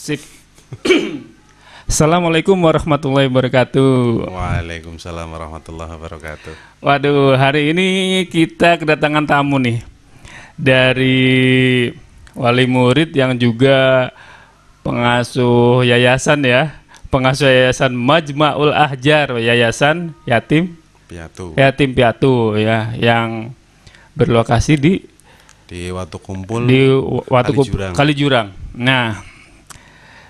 Sip. Assalamualaikum warahmatullahi wabarakatuh. Waalaikumsalam warahmatullahi wabarakatuh. Waduh, hari ini kita kedatangan tamu nih dari wali murid yang juga pengasuh yayasan ya, pengasuh yayasan Majma'ul Ahjar, yayasan yatim piatu ya, yang berlokasi di Watukumpul Kalijurang. Nah,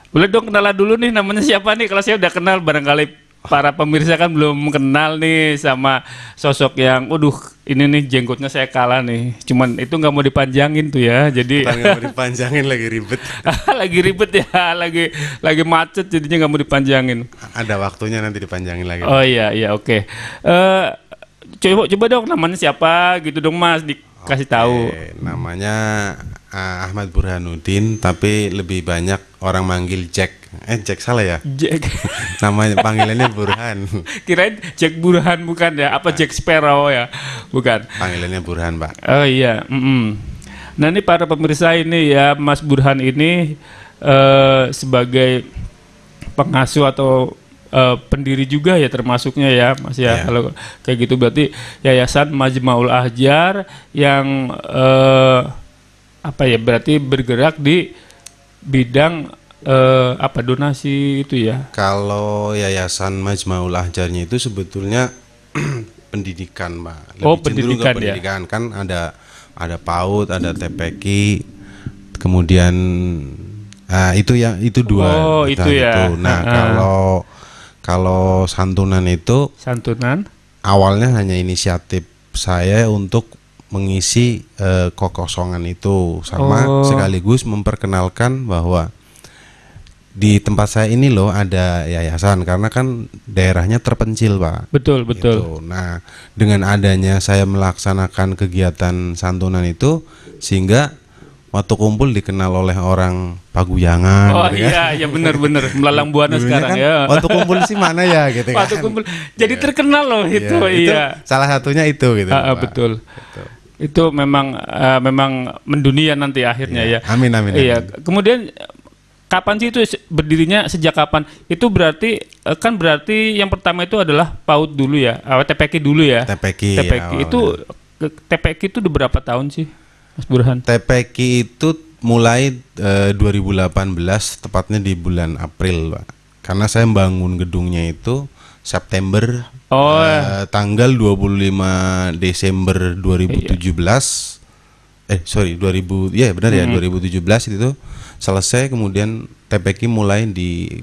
boleh dong kenalan dulu nih, namanya siapa nih? Kalau saya udah kenal, barangkali para pemirsa kan belum kenal nih sama sosok yang, waduh, ini nih jenggotnya saya kalah nih. Cuman itu nggak mau dipanjangin tuh ya, jadi nggak mau dipanjangin, lagi ribet. lagi ribet ya, lagi macet, jadinya nggak mau dipanjangin. Ada waktunya nanti dipanjangin lagi. Oh iya, oke. Coba dong namanya siapa gitu dong Mas, dikasih tahu. Namanya Ahmad Burhanuddin, tapi lebih banyak orang manggil Jack. Jack salah ya? Jack. Namanya panggilannya Burhan. Kirain Jack Burhan bukan ya? Apa Jack Sparrow ya? Bukan. Panggilannya Burhan, Pak. Oh iya. Nah ini para pemirsa ini ya, Mas Burhan ini sebagai pengasuh atau pendiri juga ya termasuknya ya Mas ya. Kalau kayak gitu berarti Yayasan Majma'ul Ahjar yang berarti bergerak di bidang donasi itu ya. Kalau Yayasan Majma'ul Ahjarnya itu sebetulnya pendidikan, Pak. Lebih pendidikan, pendidikan ya? Kan ada PAUD, ada TPQ, kemudian itu dua. Itu ya. Nah, kalau santunan itu awalnya hanya inisiatif saya untuk mengisi kekosongan itu, sama sekaligus memperkenalkan bahwa di tempat saya ini loh ada yayasan, karena kan daerahnya terpencil, Pak. Betul. Gitu. Nah, dengan adanya saya melaksanakan kegiatan santunan itu, sehingga Watukumpul dikenal oleh orang Paguyangan. Oh gitu kan? Iya benar Melalang Buana sekarang kan, ya. Watukumpul sih mana ya gitu kan. Watukumpul jadi terkenal loh itu. Iya. Salah satunya itu gitu. Betul. Itu memang mendunia nanti akhirnya ya. Amin. Iya. Kemudian kapan sih itu berdirinya, sejak kapan? Itu berarti yang pertama itu adalah PAUD dulu ya, TPQ dulu ya. TPQ itu udah berapa tahun sih, Mas Burhan? TPQ itu mulai 2018, tepatnya di bulan April, Pak. Karena saya bangun gedungnya itu September, tanggal 25 Desember 2017. 2017 itu selesai, kemudian TPQ mulai di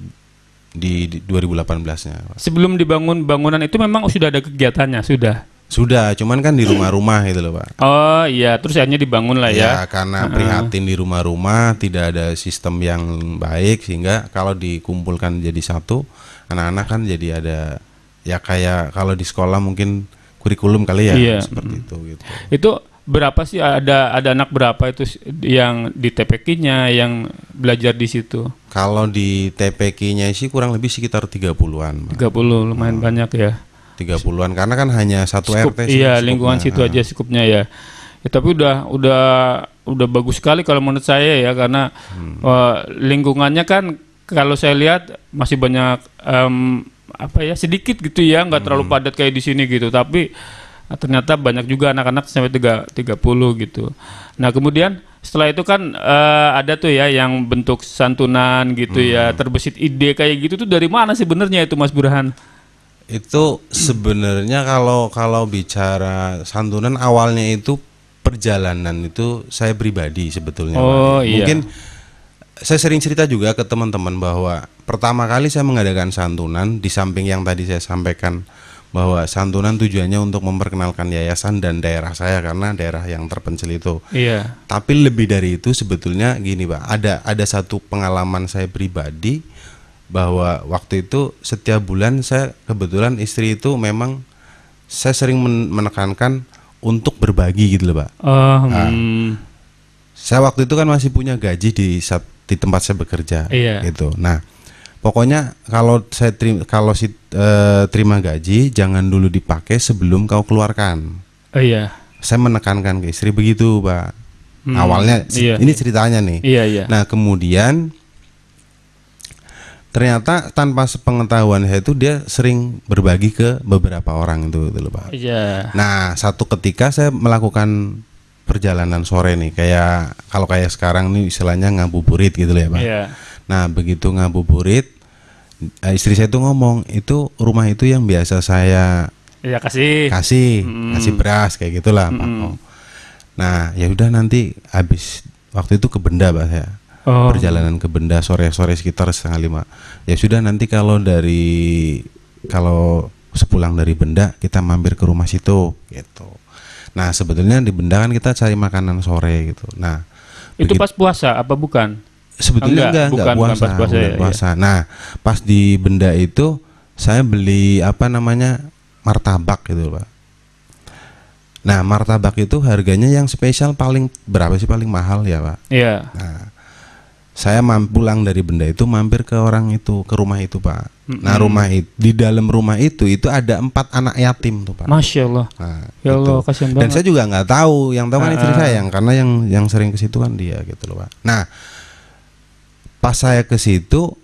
2018-nya. Sebelum dibangun bangunan itu memang sudah ada kegiatannya, Sudah, cuman kan di rumah-rumah gitu loh, Pak. Oh iya, terus akhirnya dibangun lah ya. Ya, karena prihatin di rumah-rumah tidak ada sistem yang baik, sehingga kalau dikumpulkan jadi satu, anak-anak kan jadi ada, ya kayak kalau di sekolah mungkin kurikulum kali ya, seperti itu gitu. Itu berapa sih, ada anak berapa itu yang di TPQ-nya yang belajar di situ? Kalau di TPQ-nya sih kurang lebih sekitar 30-an. 30 lumayan banyak ya. 30-an, karena kan hanya satu RT sih. Iya, lingkungan situ aja skupnya ya. Tapi udah bagus sekali kalau menurut saya ya, karena lingkungannya kan kalau saya lihat masih banyak sedikit gitu ya, nggak terlalu padat kayak di sini gitu. Tapi ternyata banyak juga anak-anak sampai 30 gitu. Nah kemudian setelah itu kan ada tuh ya yang bentuk santunan gitu ya, terbesit ide kayak gitu tuh dari mana sebenarnya itu Mas Burhan? Itu sebenarnya kalau bicara santunan awalnya itu perjalanan itu saya pribadi sebetulnya. Mungkin saya sering cerita juga ke teman-teman bahwa pertama kali saya mengadakan santunan, di samping yang tadi saya sampaikan bahwa santunan tujuannya untuk memperkenalkan yayasan dan daerah saya, karena daerah yang terpencil itu. Iya. Tapi lebih dari itu sebetulnya gini, Pak, ada satu pengalaman saya pribadi, bahwa waktu itu setiap bulan saya kebetulan istri itu memang saya sering menekankan untuk berbagi gitu loh, Pak. Saya waktu itu kan masih punya gaji di tempat saya bekerja, gitu. Nah, pokoknya kalau terima gaji jangan dulu dipakai sebelum kau keluarkan. Saya menekankan ke istri begitu, Pak. Awalnya ini ceritanya nih. Nah, kemudian ternyata tanpa sepengetahuan saya itu dia sering berbagi ke beberapa orang itu gitu loh Pak. Iya. Nah, satu ketika saya melakukan perjalanan sore nih, kayak kalau kayak sekarang nih istilahnya ngabuburit gitu loh ya Pak. Iya. Nah, begitu ngabuburit, istri saya tuh ngomong, itu rumah itu yang biasa saya Iya kasih beras kayak gitulah Pak. Nah, ya udah nanti habis waktu itu ke Benda Pak saya. Perjalanan ke Benda sore-sore sekitar 4:30. Ya sudah nanti kalau sepulang dari Benda kita mampir ke rumah situ gitu. Nah, sebetulnya di Benda kan kita cari makanan sore gitu. Nah, itu pas puasa apa bukan? Sebetulnya enggak bukan puasa, ya, puasa. Ya. Nah, pas di Benda itu saya beli martabak gitu Pak. Nah, martabak itu harganya yang spesial paling berapa sih, paling mahal ya Pak? Iya. Nah, saya pulang dari Benda itu mampir ke rumah itu Pak. Nah, di dalam rumah itu ada 4 anak yatim tuh Pak. Masya Allah. Nah, ya Allah, kasihan banget. Dan saya juga nggak tahu, yang tahu kan istri saya, karena yang sering ke situ kan dia gitu loh Pak. Nah, pas saya ke situ,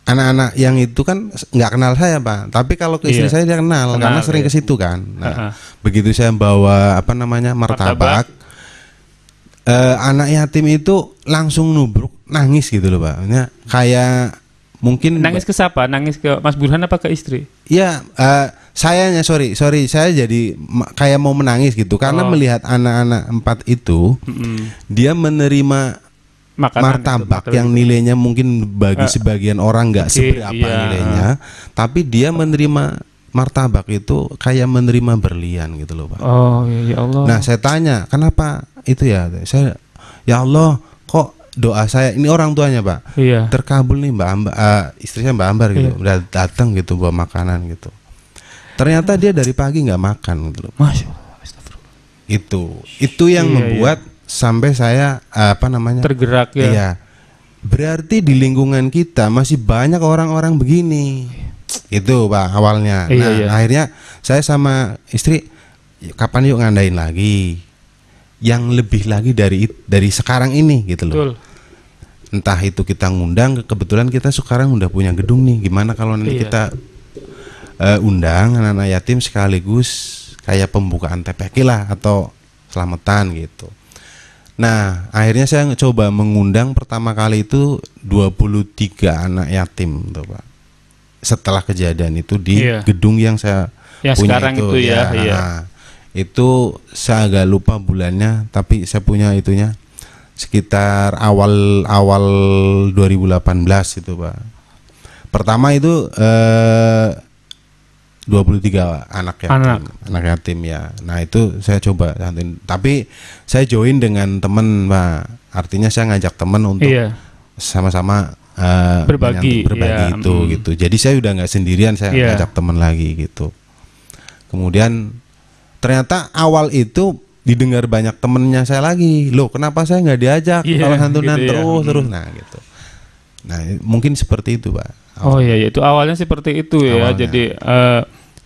anak-anak yang itu kan nggak kenal saya Pak, tapi kalau ke istri saya dia kenal karena sering ke situ kan. Nah, begitu saya bawa martabak. Anak yatim itu langsung nubruk nangis gitu loh Pak. Kayak mungkin nangis ke siapa? Nangis ke Mas Burhan apa ke istri? Iya, saya jadi kayak mau menangis gitu karena melihat anak-anak 4 itu dia menerima martabak yang nilainya mungkin bagi sebagian orang nggak seberapa nilainya, tapi dia menerima martabak itu kayak menerima berlian gitu loh Pak. Oh ya Allah. Nah, saya tanya kenapa itu ya, ya Allah, kok doa saya ini orang tuanya Pak terkabul nih istri saya Mbak Ambar gitu, udah datang gitu bawa makanan gitu. Ternyata dia dari pagi nggak makan gitu loh. Masya Allah. Itu yang membuat sampai saya tergerak ya. Iya. Berarti di lingkungan kita masih banyak orang-orang begini. Itu Pak awalnya. Akhirnya saya sama istri, kapan yuk ngandain lagi yang lebih lagi dari sekarang ini gitu loh. Betul. Entah itu kita ngundang, kebetulan kita sekarang udah punya gedung nih. Gimana kalau nanti kita undang anak-anak yatim sekaligus kayak pembukaan TPQ lah atau selamatan gitu. Nah, akhirnya saya coba mengundang pertama kali itu 23 anak yatim tuh Pak. Setelah kejadian itu di gedung yang saya punya sekarang itu ya. Nah, itu saya agak lupa bulannya, tapi saya punya itunya sekitar awal 2018 itu Pak. Pertama itu 23 anak yatim ya. Nah, itu saya coba tapi saya join dengan teman Pak. Artinya saya ngajak teman untuk sama-sama berbagi itu gitu. Jadi saya udah nggak sendirian, saya ngajak teman lagi gitu. Kemudian ternyata awal itu didengar banyak temennya saya lagi, loh kenapa saya nggak diajak kalau santunan gitu terus nah gitu. Nah, mungkin seperti itu Pak. Oh iya, itu awalnya seperti itu ya. Jadi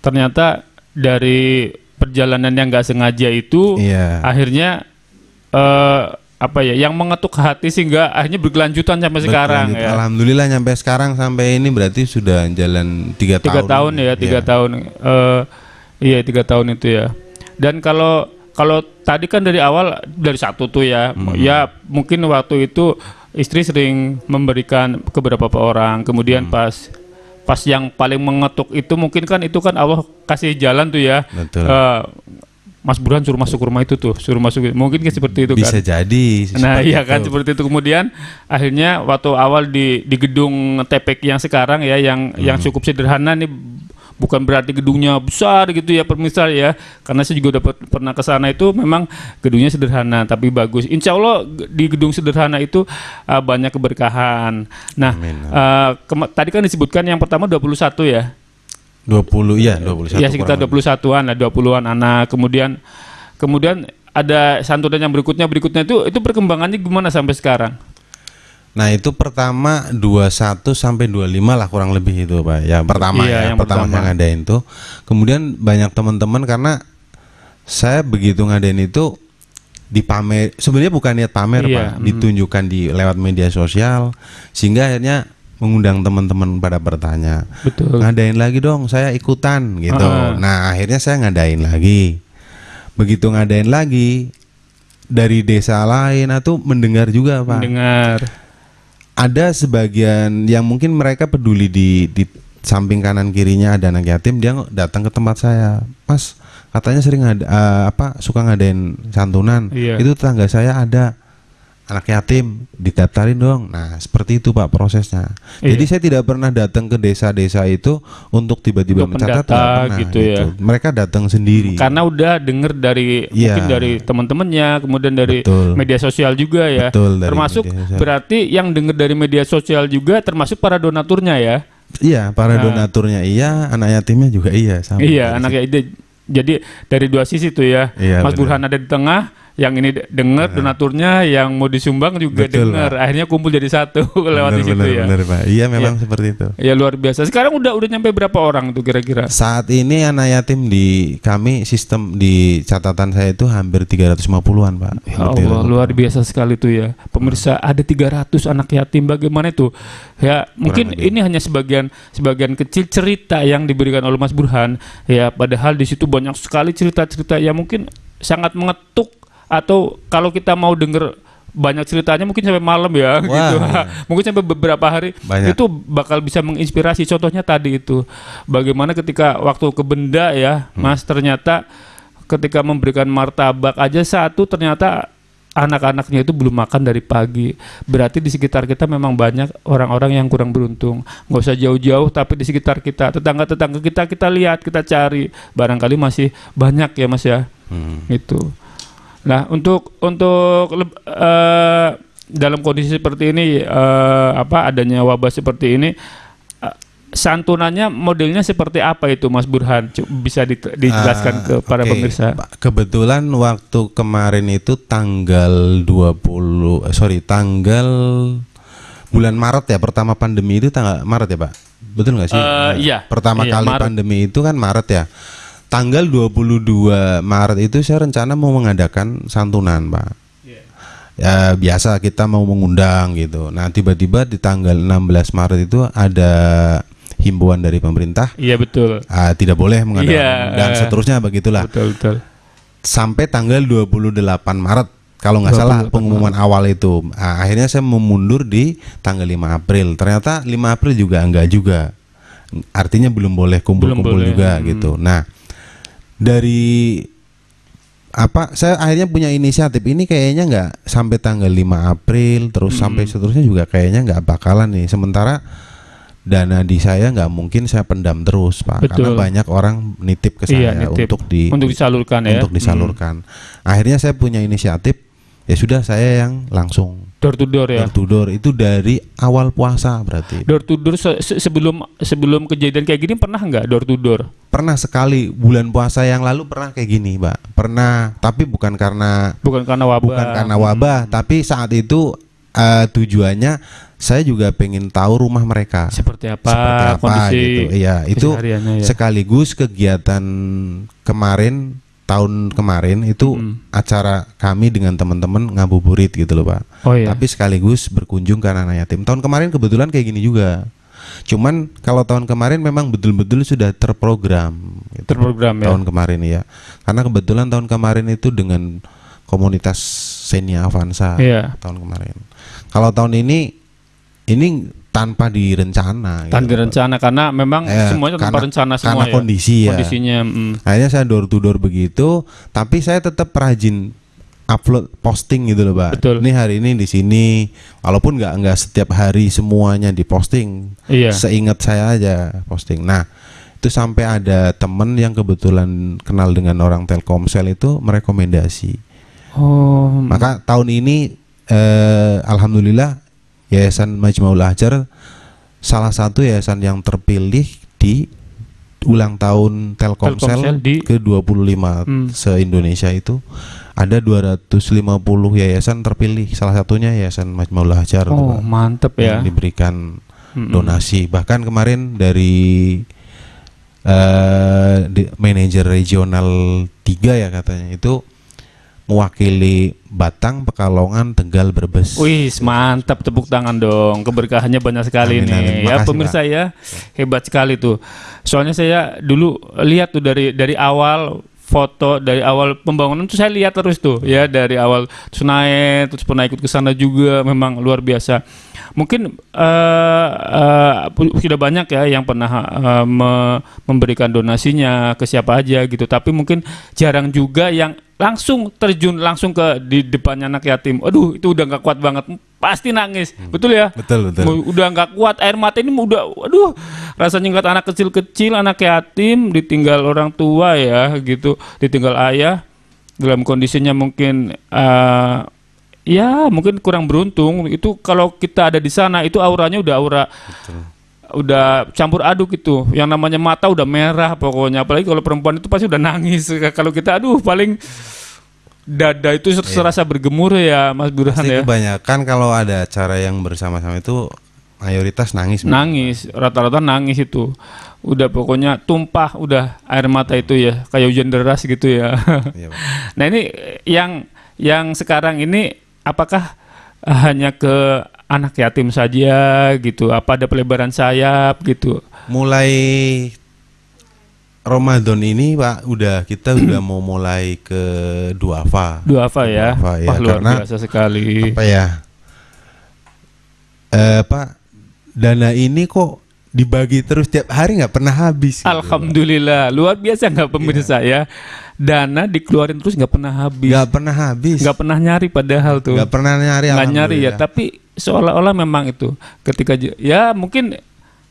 ternyata dari perjalanan yang nggak sengaja itu akhirnya yang mengetuk hati sehingga akhirnya berkelanjutan sampai sekarang ya. Alhamdulillah sampai sekarang, sampai ini berarti sudah jalan 3 tahun. 3 tahun. Iya 3 tahun itu ya. Dan kalau tadi kan dari awal dari satu tuh ya, ya mungkin waktu itu istri sering memberikan ke beberapa orang, kemudian pas yang paling mengetuk itu mungkin kan itu kan Allah kasih jalan tuh ya. Betul. Mas Burhan suruh masuk ke rumah itu tuh, suruh masuk, mungkin seperti itu bisa kan. jadi. Nah iya kan seperti itu. Kemudian akhirnya waktu awal di gedung TPQ yang sekarang ya, yang cukup sederhana nih, bukan berarti gedungnya besar gitu ya pemirsa ya, karena saya juga pernah ke sana, itu memang gedungnya sederhana tapi bagus. Insya Allah di gedung sederhana itu banyak keberkahan. Nah tadi kan disebutkan yang pertama 21 ya. 21 ya sekitar 21-an lah, 20-an anak. Kemudian ada santunan yang berikutnya itu perkembangannya gimana sampai sekarang? Nah, itu pertama 21 sampai 25 lah kurang lebih itu Pak. Ya pertama yang ngadain tuh. Kemudian banyak teman-teman, karena saya begitu ngadain itu dipamer, sebenarnya bukan niat pamer Pak, ditunjukkan lewat media sosial, sehingga akhirnya mengundang teman-teman pada bertanya. Betul. Ngadain lagi dong, saya ikutan gitu. Nah, akhirnya saya ngadain lagi. Begitu ngadain lagi, dari desa lain atau mendengar juga, Pak. Mendengar. Ada sebagian yang mungkin mereka peduli di samping kanan kirinya ada anak yatim, dia datang ke tempat saya. Mas, katanya sering suka ngadain santunan. Iya. Itu tetangga saya ada anak yatim, didaftarin dong. Nah, seperti itu Pak prosesnya. Iya. Jadi saya tidak pernah datang ke desa-desa itu untuk tiba-tiba mencatat, pernah, gitu ya. Mereka datang sendiri. Karena udah denger dari mungkin dari teman-temannya, kemudian dari media sosial juga ya. Betul, termasuk berarti yang denger dari media sosial juga termasuk para donaturnya ya. Iya, para donaturnya iya, anak yatimnya juga iya sama. Iya, anak yatim. Jadi dari dua sisi tuh ya. Iya, Mas Burhan ada di tengah, yang ini dengar donaturnya, yang mau disumbang juga dengar. Akhirnya kumpul jadi satu lewat di situ ya. Benar, Pak. Iya, memang seperti itu. Ya luar biasa. Sekarang udah nyampe berapa orang tuh kira-kira? Saat ini anak yatim di kami sistem di catatan saya itu hampir 350-an, Pak. Ya Allah, luar biasa sekali tuh ya. Pemirsa, ada 300 anak yatim. Bagaimana itu? Ya, mungkin ini hanya sebagian kecil cerita yang diberikan oleh Mas Burhan. Ya, padahal di situ banyak sekali cerita-cerita yang mungkin sangat mengetuk. Atau kalau kita mau denger banyak ceritanya mungkin sampai malam ya. Gitu. Mungkin sampai beberapa hari itu bakal bisa menginspirasi. Contohnya tadi itu bagaimana ketika waktu ke Benda ya, Mas, ternyata ketika memberikan martabak aja satu, ternyata anak-anaknya itu belum makan dari pagi. Berarti di sekitar kita memang banyak orang-orang yang kurang beruntung. Nggak usah jauh-jauh, tapi di sekitar kita, tetangga-tetangga kita lihat, kita cari, barangkali masih banyak ya Mas ya. Itu. Nah, untuk dalam kondisi seperti ini, adanya wabah seperti ini, santunannya modelnya seperti apa itu, Mas Burhan? Bisa dijelaskan ke para pemirsa. Kebetulan waktu kemarin itu tanggal bulan Maret ya, pertama pandemi itu tanggal Maret ya, Pak? Betul nggak sih? Iya. Pertama kali Maret. Pandemi itu kan Maret ya. Tanggal 22 Maret itu saya rencana mau mengadakan santunan, Pak. Ya biasa kita mau mengundang gitu. Nah tiba-tiba di tanggal 16 Maret itu ada himbauan dari pemerintah. Iya betul. Tidak boleh mengadakan dan seterusnya begitulah. Betul. Sampai tanggal 28 Maret kalau nggak salah pengumuman awal itu. Akhirnya saya memundur di tanggal 5 April. Ternyata 5 April juga enggak juga. Artinya belum boleh kumpul-kumpul juga gitu. Nah dari saya akhirnya punya inisiatif ini kayaknya nggak sampai tanggal 5 April terus sampai seterusnya juga kayaknya nggak bakalan nih. Sementara dana di saya nggak mungkin saya pendam terus, Pak. Betul. Karena banyak orang nitip ke saya untuk disalurkan ya. Untuk disalurkan. Akhirnya saya punya inisiatif, ya sudah saya yang langsung door to door ya. Door to door itu dari awal puasa berarti. Door to door sebelum kejadian kayak gini pernah nggak door to door? Pernah sekali, bulan puasa yang lalu pernah kayak gini, Pak. Pernah, tapi bukan karena wabah, tapi saat itu tujuannya saya juga pengen tahu rumah mereka seperti apa kondisi gitu. Iya, itu sekaligus kegiatan tahun kemarin itu acara kami dengan teman-teman ngabuburit gitu loh, Pak. Tapi sekaligus berkunjung ke anak yatim. Tahun kemarin kebetulan kayak gini juga. Cuman kalau tahun kemarin memang betul-betul sudah terprogram gitu. Terprogram ya. Tahun kemarin ya. Karena kebetulan tahun kemarin itu dengan komunitas Xenia Avanza tahun kemarin. Kalau tahun ini tanpa direncana. Tanpa direncana karena memang semuanya tanpa rencana semua. Karena kondisinya. Akhirnya saya door to door begitu, tapi saya tetap rajin upload posting gitu loh, Pak. Betul. Ini hari ini di sini, walaupun nggak setiap hari semuanya diposting. Seingat saya aja posting. Nah, itu sampai ada temen yang kebetulan kenal dengan orang Telkomsel itu merekomendasi. Maka tahun ini alhamdulillah Yayasan Majmaul Ahjar salah satu yayasan yang terpilih di ulang tahun Telkomsel ke-25 se-Indonesia itu. Ada 250 yayasan terpilih, salah satunya Yayasan Majmaul Ahjar. Mantep ya. Yang diberikan donasi. Bahkan kemarin dari manajer regional 3 ya katanya itu mewakili Batang, Pekalongan, Tegal, Brebes. Wih, mantap, tepuk tangan dong. Keberkahannya banyak sekali Amin, nih. amin. Ya Makasih, pemirsa Pak. ya, hebat sekali tuh. Soalnya saya dulu lihat tuh dari awal foto, dari awal pembangunan tuh saya lihat terus tuh ya, dari awal terus naik, terus pernah ikut ke sana juga, memang luar biasa. Mungkin sudah banyak ya yang pernah memberikan donasinya ke siapa aja gitu, tapi mungkin jarang juga yang langsung terjun langsung ke di depannya anak yatim. Aduh, itu udah nggak kuat banget, pasti nangis. Betul ya? Betul. Udah nggak kuat, air mata ini udah, aduh, rasanya ngeliat anak kecil-kecil, anak yatim ditinggal orang tua ya gitu, ditinggal ayah dalam kondisinya mungkin ya mungkin kurang beruntung. Itu kalau kita ada di sana itu auranya udah Betul. udah campur aduk itu, yang namanya mata udah merah pokoknya, apalagi kalau perempuan itu pasti udah nangis. Kalau kita aduh paling dada itu serasa bergemur ya Mas Burhan Pasti ya. kebanyakan kalau ada acara yang bersama-sama itu mayoritas nangis. Nangis, rata-rata nangis itu. Udah pokoknya tumpah udah air mata itu ya, kayak hujan deras gitu ya. Iya, Pak. Nah, ini yang sekarang ini apakah hanya ke anak yatim saja gitu? Apa ada pelebaran sayap gitu? Mulai Ramadan ini Pak, kita udah mau mulai ke duafa. Duafa ya. Duafa, ya, Wah, luar karena biasa sekali. apa ya? Pak, dana ini kok dibagi terus tiap hari, nggak pernah habis. Gitu, Alhamdulillah, luar biasa nggak pemirsa ya. Dana dikeluarin terus nggak pernah habis. Nggak pernah habis. Nggak pernah nyari padahal tuh. Nggak pernah nyari. Nggak nyari ya, alhamdulillah. tapi seolah-olah memang itu ketika ya mungkin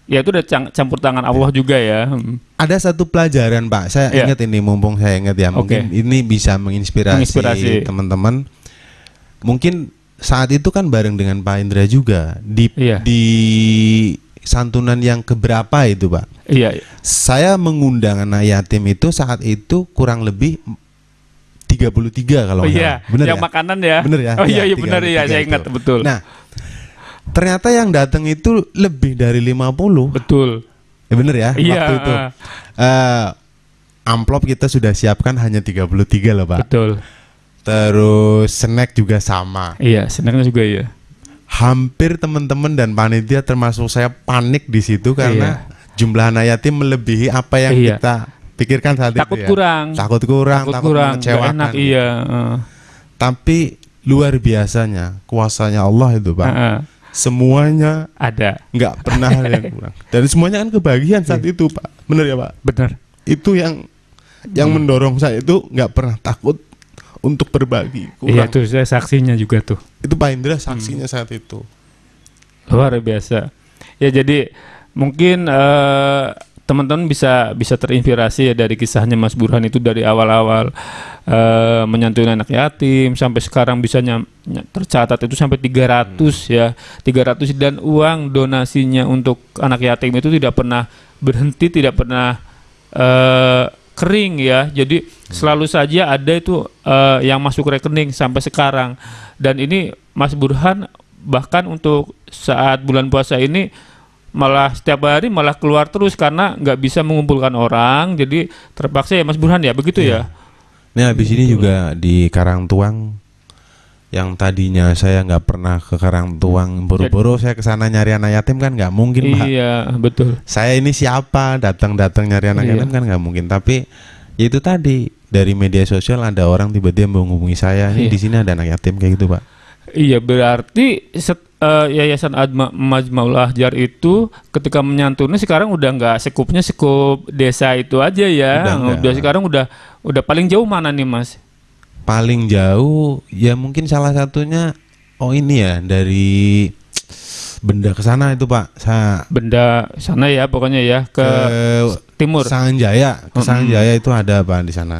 ya itu udah campur tangan Allah juga ya. Ada satu pelajaran Pak, saya Iya. ingat ini, mumpung saya ingat ya, mungkin ini bisa menginspirasi teman-teman. Mungkin saat itu kan bareng dengan Pak Indra juga Iya. di santunan yang keberapa itu Pak. Iya. Saya mengundang anak yatim itu saat itu kurang lebih 33 kalau Oh nggak iya, salah. Bener yang ya? makanan ya. Bener ya? Oh iya, Iya, benar ya, 33 saya itu. ingat betul. Nah, ternyata yang datang itu lebih dari 50. Betul. Ya bener ya? Iya, Waktu itu. Amplop kita sudah siapkan hanya 33 loh Pak. betul. Terus snack juga sama. Iya, senangnya juga ya. Hampir teman-teman dan panitia termasuk saya panik di situ karena jumlah anak yatim melebihi apa yang Iya. kita pikirkan saat Takut itu ya. kurang. Takut kurang, takut nggak mengecewakan. enak, gitu. iya. Tapi luar biasanya kuasanya Allah itu Pak. Semuanya Ada. nggak pernah ada yang kurang. Dan semuanya kan kebagian saat itu Pak. Bener ya Pak? Benar. Itu yang mendorong saya itu nggak pernah takut untuk berbagi. Iya, Kurang. tuh saya saksinya juga tuh. Itu Pak Indra saksinya saat itu. Luar biasa. Ya jadi mungkin teman-teman bisa terinspirasi ya dari kisahnya Mas Burhan itu, dari awal-awal menyantuni anak yatim sampai sekarang bisa tercatat itu sampai 300 ya. 300, dan uang donasinya untuk anak yatim itu tidak pernah berhenti, tidak pernah kering ya. Jadi selalu saja ada itu yang masuk rekening sampai sekarang. Dan ini Mas Burhan bahkan untuk saat bulan puasa ini malah setiap hari malah keluar terus karena nggak bisa mengumpulkan orang, jadi terpaksa ya Mas Burhan ya, begitu ya. Nah habis ini juga di Karangtuang, yang tadinya saya nggak pernah ke Karangtuang, boro-boro saya ke sana nyari anak yatim kan nggak mungkin Pak. Iya betul. Saya ini siapa datang nyari anak yatim kan nggak mungkin. Tapi ya itu tadi, dari media sosial ada orang tiba-tiba menghubungi saya, di sini ada anak yatim kayak gitu Pak. Iya, berarti Yayasan Majmaul Ahjar itu ketika menyantuni sekarang udah nggak sekup desa itu aja ya. Udah sekarang udah paling jauh mana nih Mas? Paling jauh ya mungkin salah satunya ini ya, dari Benda ke sana itu Pak. Benda sana ya pokoknya ya, ke timur. Sanjaya, ke Sanjaya itu ada Pak di sana.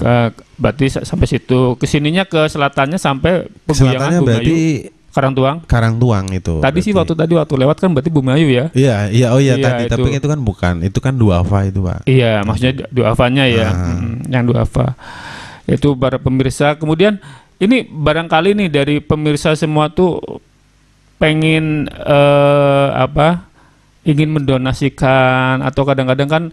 Berarti sampai situ. Kesininya ke selatannya sampai Peguyangan, berarti Karangtuang itu. Tadi sih waktu lewat kan berarti Bumayu ya. Iya, tadi. Itu. Tapi itu kan bukan, itu kan duafa itu Pak. Iya, maksudnya duafanya ya, yang duafa. Itu para pemirsa. Kemudian ini barangkali nih dari pemirsa semua tuh pengen ingin mendonasikan, atau kadang-kadang kan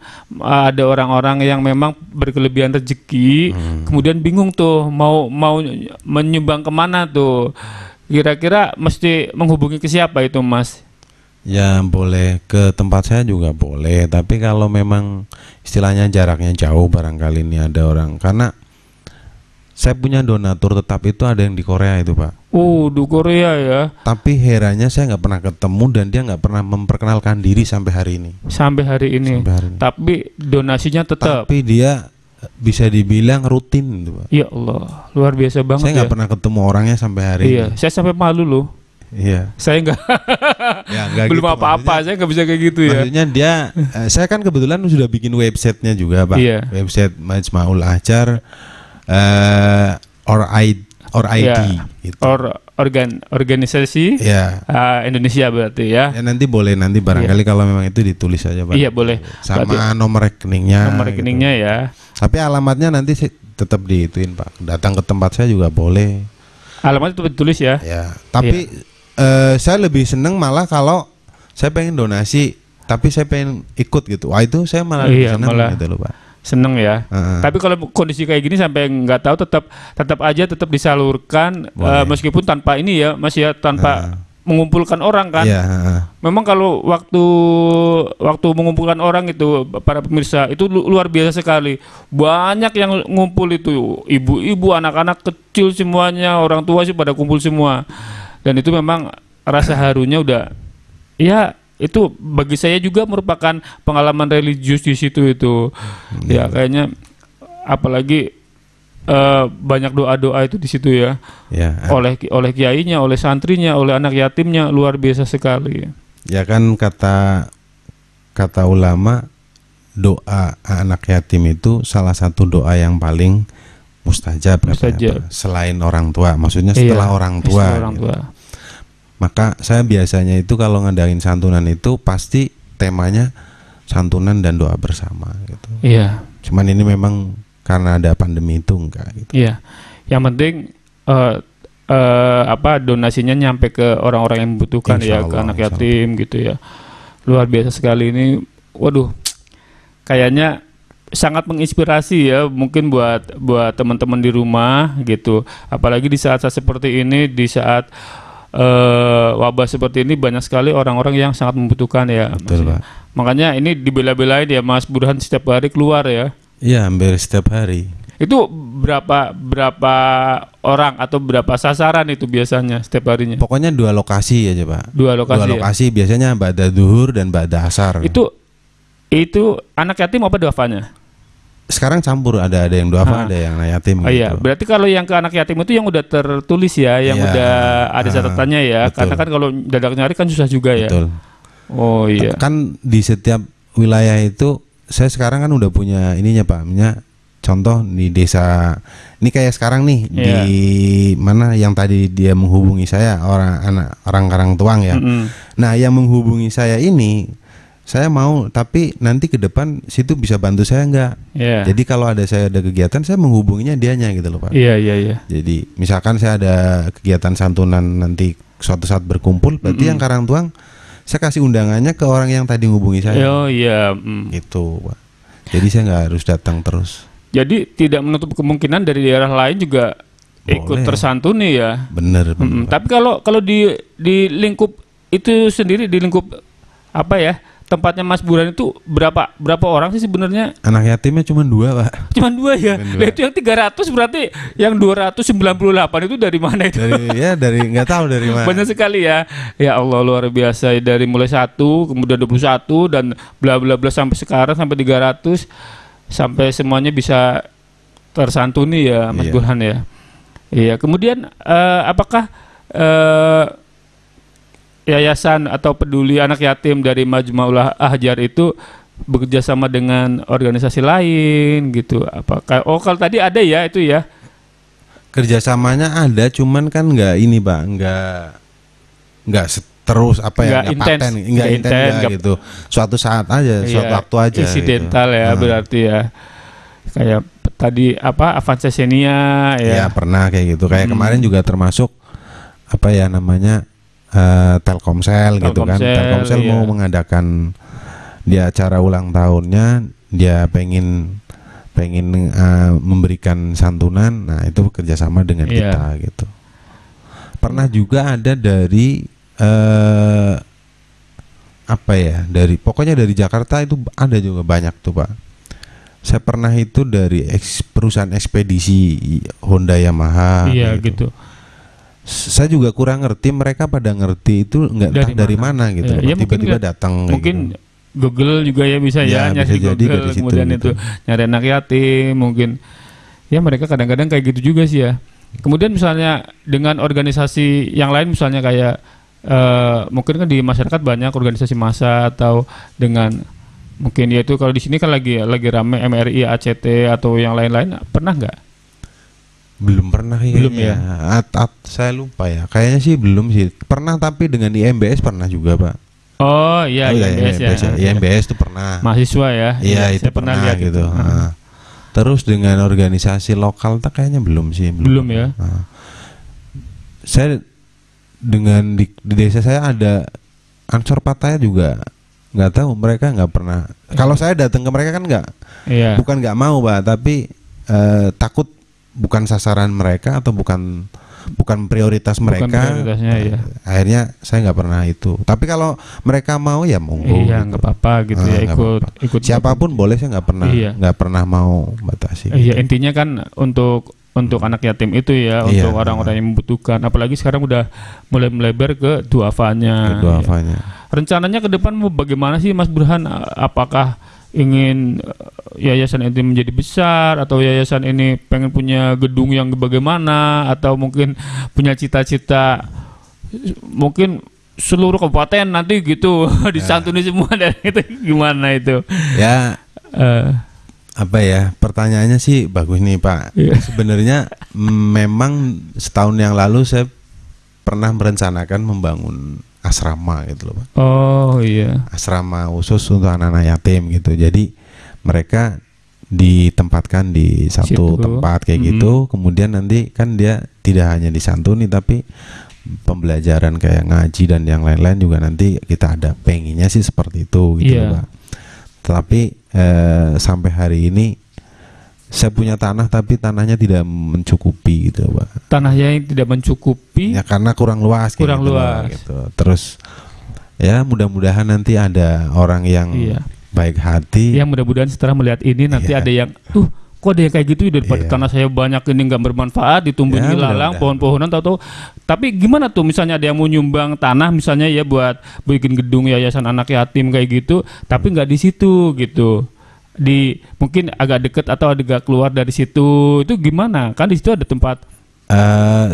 ada orang-orang yang memang berkelebihan rezeki, kemudian bingung tuh mau menyumbang kemana tuh. Kira-kira mesti menghubungi ke siapa itu, Mas? Ya boleh ke tempat saya juga boleh, tapi kalau memang istilahnya jaraknya jauh, barangkali ini ada orang, karena saya punya donatur tetap itu ada yang di Korea itu, Pak. Di Korea ya. Tapi herannya saya nggak pernah ketemu dan dia nggak pernah memperkenalkan diri sampai hari ini. Sampai hari ini. Tapi donasinya tetap. Tapi dia bisa dibilang rutin itu, Pak. Ya Allah, luar biasa banget. Saya nggak pernah ketemu orangnya sampai hari ini. Iya, saya sampai malu loh. Iya. Saya nggak belum gitu, apa-apa, saya nggak bisa kayak gitu ya. Maksudnya dia, saya kan kebetulan sudah bikin websitenya juga, Pak. Iya. Website Majma'ul Ahjar, or ID, ya. gitu. Organisasi ya. Indonesia berarti ya. Ya nanti boleh, nanti barangkali kalau memang itu ditulis aja, Pak. Iya boleh. Sama berarti nomor rekeningnya. Nomor rekeningnya gitu. Ya. Tapi alamatnya nanti tetap diituin, Pak. Datang ke tempat saya juga boleh. Alamatnya tetap ditulis ya. Ya. Tapi saya lebih seneng malah kalau saya pengen donasi, tapi saya pengen ikut gitu. Wah itu saya malah lebih seneng gitu loh, Pak. Seneng ya. Tapi kalau kondisi kayak gini sampai nggak tahu, tetap disalurkan, meskipun tanpa ini ya, Mas ya, tanpa mengumpulkan orang kan. Memang kalau waktu mengumpulkan orang itu, para pemirsa, itu luar biasa sekali. Banyak yang ngumpul itu, ibu-ibu, anak-anak kecil semuanya, orang tua sih pada kumpul semua. Dan itu memang rasa harunya udah, ya itu bagi saya juga merupakan pengalaman religius di situ itu. Ya kayaknya apalagi banyak doa-doa itu di situ ya. Oleh kiainya, oleh santrinya, oleh anak yatimnya, luar biasa sekali. Ya kan kata ulama, doa anak yatim itu salah satu doa yang paling mustajab. Selain orang tua, maksudnya setelah orang tua. Setelah orang tua. Maka saya biasanya itu kalau ngadain santunan itu pasti temanya santunan dan doa bersama gitu. Iya. Cuman ini memang karena ada pandemi itu enggak gitu. Iya. Yang penting donasinya nyampe ke orang-orang yang membutuhkan, ya, ke anak yatim gitu ya. Luar biasa sekali ini. Waduh. Kayaknya sangat menginspirasi ya, mungkin buat teman-teman di rumah gitu. Apalagi di saat-saat seperti ini, di saat wabah seperti ini, banyak sekali orang-orang yang sangat membutuhkan ya. Betul, Pak. Makanya ini dibela-belain ya, Mas Burhan setiap hari keluar ya. Iya, hampir setiap hari. Itu berapa orang atau berapa sasaran itu biasanya setiap harinya? Pokoknya 2 lokasi aja, Pak. 2 lokasi. Biasanya ba'da zuhur dan ba'da asar. Itu anak yatim apa duafanya? Sekarang campur, ada yang duafa, ada yang anak yatim gitu. Iya, berarti kalau yang ke anak yatim itu yang udah tertulis ya, yang udah ada catatannya ya. Betul. Karena kan kalau dadak nyari kan susah juga ya. Betul. Oh iya. Kan di setiap wilayah itu saya sekarang kan udah punya ininya, Pak. Contoh di desa ini kayak sekarang nih, di mana yang tadi dia menghubungi saya, orang Karangtuang ya. Nah, yang menghubungi saya ini, saya mau, tapi nanti ke depan situ bisa bantu saya enggak? Jadi kalau saya ada kegiatan, saya menghubunginya dianya gitu loh, Pak. Iya. Jadi misalkan saya ada kegiatan santunan nanti suatu saat berkumpul, berarti yang Karangtuang saya kasih undangannya ke orang yang tadi menghubungi saya. Oh iya. Gitu, Pak. Jadi saya nggak harus datang terus. Jadi tidak menutup kemungkinan dari daerah lain juga ikut tersantuni ya. Bener. Tapi kalau di lingkup itu sendiri, di lingkup apa ya, tempatnya Mas Burhan itu berapa orang sih sebenarnya? Anak yatimnya cuma 2, Pak. Cuma 2 ya? Nah, itu yang 300 berarti yang 298 itu dari mana itu? Dari nggak tahu dari mana. Banyak sekali ya. Ya Allah, luar biasa. Dari mulai 1, kemudian 21 dan bla bla bla sampai sekarang sampai 300, sampai semuanya bisa tersantuni ya, Mas Burhan ya. Iya, kemudian apakah yayasan atau peduli anak yatim dari Majma'ul Ahjar itu bekerja sama dengan organisasi lain gitu? Apakah kalau tadi ada ya itu ya? Kerjasamanya ada, cuman kan nggak ini, Pak, nggak terus nggak intens gitu. Suatu saat aja, suatu waktu aja. Insidental gitu. Ya berarti ya. Kayak tadi Avanza Xenia ya. Ya pernah kayak gitu. Kayak kemarin juga termasuk namanya Telkomsel gitu kan. Telkomsel mau mengadakan dia acara ulang tahunnya, dia pengen memberikan santunan. Nah, itu kerjasama dengan kita gitu. Pernah juga ada dari pokoknya dari Jakarta itu ada juga banyak tuh Pak. Saya pernah itu dari perusahaan ekspedisi Honda Yamaha. Iya gitu. Saya juga kurang ngerti, mereka pada ngerti itu nggak dari mana gitu. Ya, tiba-tiba datang. Mungkin gitu. Google juga ya bisa nyari Google, kemudian itu nyari anak yatim mungkin. Ya mereka kadang-kadang kayak gitu juga sih ya. Kemudian misalnya dengan organisasi yang lain misalnya kayak mungkin kan di masyarakat banyak organisasi massa atau dengan mungkin ya itu kalau di sini kan lagi rame MRI, ACT atau yang lain-lain, pernah nggak? Belum pernah ya. Belum ya. Saya lupa ya. Kayaknya sih belum sih. Pernah tapi dengan IMBS pernah juga Pak. Oh iya, IMBS ya. IMBS itu pernah. Mahasiswa ya. Iya itu pernah lihat gitu. Nah, terus dengan organisasi lokal tak kayaknya belum sih. Belum ya. Nah, saya dengan di desa saya ada Ansor Pattaya juga. Nggak tahu, mereka nggak pernah. Kalau saya datang ke mereka kan bukan nggak mau Pak, tapi takut bukan sasaran mereka atau bukan prioritas mereka. Ya. Akhirnya saya nggak pernah itu. Tapi kalau mereka mau ya monggo. Iya nggak apa-apa gitu ya, ikut siapapun boleh, saya nggak pernah mau batasi. Iya intinya kan untuk anak yatim itu ya, untuk orang-orang yang membutuhkan. Apalagi sekarang udah mulai melebar ke duafanya. Ya. Rencananya ke depan mau bagaimana sih Mas Burhan? Apakah ingin yayasan ini menjadi besar atau yayasan ini pengen punya gedung yang bagaimana, atau mungkin punya cita-cita mungkin seluruh kabupaten nanti gitu disantuni semua, dan itu gimana itu? Ya pertanyaannya sih bagus nih Pak. Sebenarnya memang setahun yang lalu saya pernah merencanakan membangun asrama gitu loh Pak. Oh iya. Asrama khusus untuk anak-anak yatim gitu. Jadi mereka ditempatkan di satu tempat kayak gitu. Kemudian nanti kan dia tidak hanya disantuni, tapi pembelajaran kayak ngaji dan yang lain-lain juga nanti kita ada, pengennya sih seperti itu gitu loh Pak. Tapi sampai hari ini saya punya tanah tapi tanahnya tidak mencukupi gitu Pak. Tanahnya yang tidak mencukupi? Ya karena kurang luas. Kurang luas. Gitu. Terus ya mudah-mudahan nanti ada orang yang baik hati. Ya mudah-mudahan setelah melihat ini nanti ada yang kok ada yang kayak gitu, daripada tanah saya banyak ini nggak bermanfaat, ditumbuhin ilalang, pohon-pohonan tahu-tahu. Tapi gimana tuh misalnya ada yang mau nyumbang tanah misalnya ya buat bikin gedung yayasan anak yatim kayak gitu, tapi nggak di situ gitu. Di mungkin agak deket atau agak keluar dari situ, itu gimana? Kan di situ ada tempat.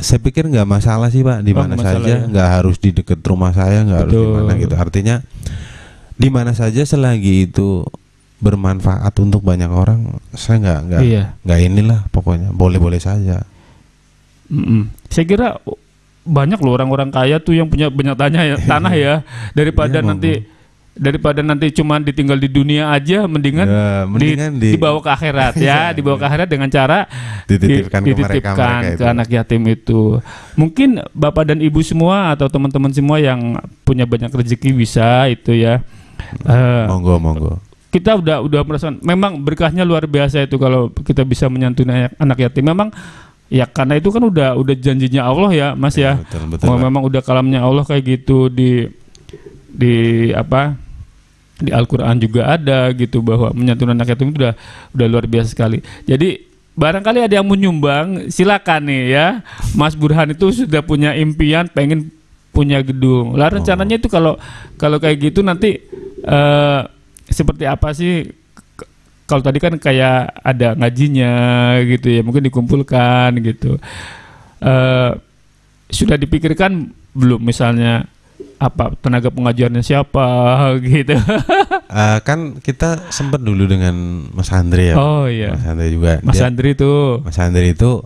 Saya pikir nggak masalah sih Pak, di mana saja, nggak harus di dekat rumah saya, nggak harus di mana gitu. Artinya di mana saja selagi itu bermanfaat untuk banyak orang, saya nggak inilah, pokoknya boleh-boleh saja. Saya kira banyak loh orang-orang kaya tuh yang punya banyak tanah ya, daripada nanti cuma ditinggal di dunia aja, mendingan dibawa ke akhirat ya, dibawa ke akhirat dengan cara dititipkan ke anak yatim itu. Mungkin Bapak dan Ibu semua atau teman-teman semua yang punya banyak rezeki bisa itu ya. Monggo. Kita udah merasa memang berkahnya luar biasa itu kalau kita bisa menyantuni anak yatim. Memang ya karena itu kan udah janjinya Allah ya Mas ya. Betul, memang udah kalamnya Allah kayak gitu di Al-Quran juga ada gitu, bahwa menyantuni anak yatim itu udah luar biasa sekali. Jadi barangkali ada yang mau nyumbang, silakan nih ya. Mas Burhan itu sudah punya impian pengen punya gedung. Lah rencananya itu kalau kayak gitu nanti seperti apa sih? Kalau tadi kan kayak ada ngajinya gitu ya, mungkin dikumpulkan gitu. Sudah dipikirkan belum misalnya apa tenaga pengajarnya siapa gitu? Kan kita sempat dulu dengan Mas Andri ya. Oh iya. Mas Andri juga. Mas Andri itu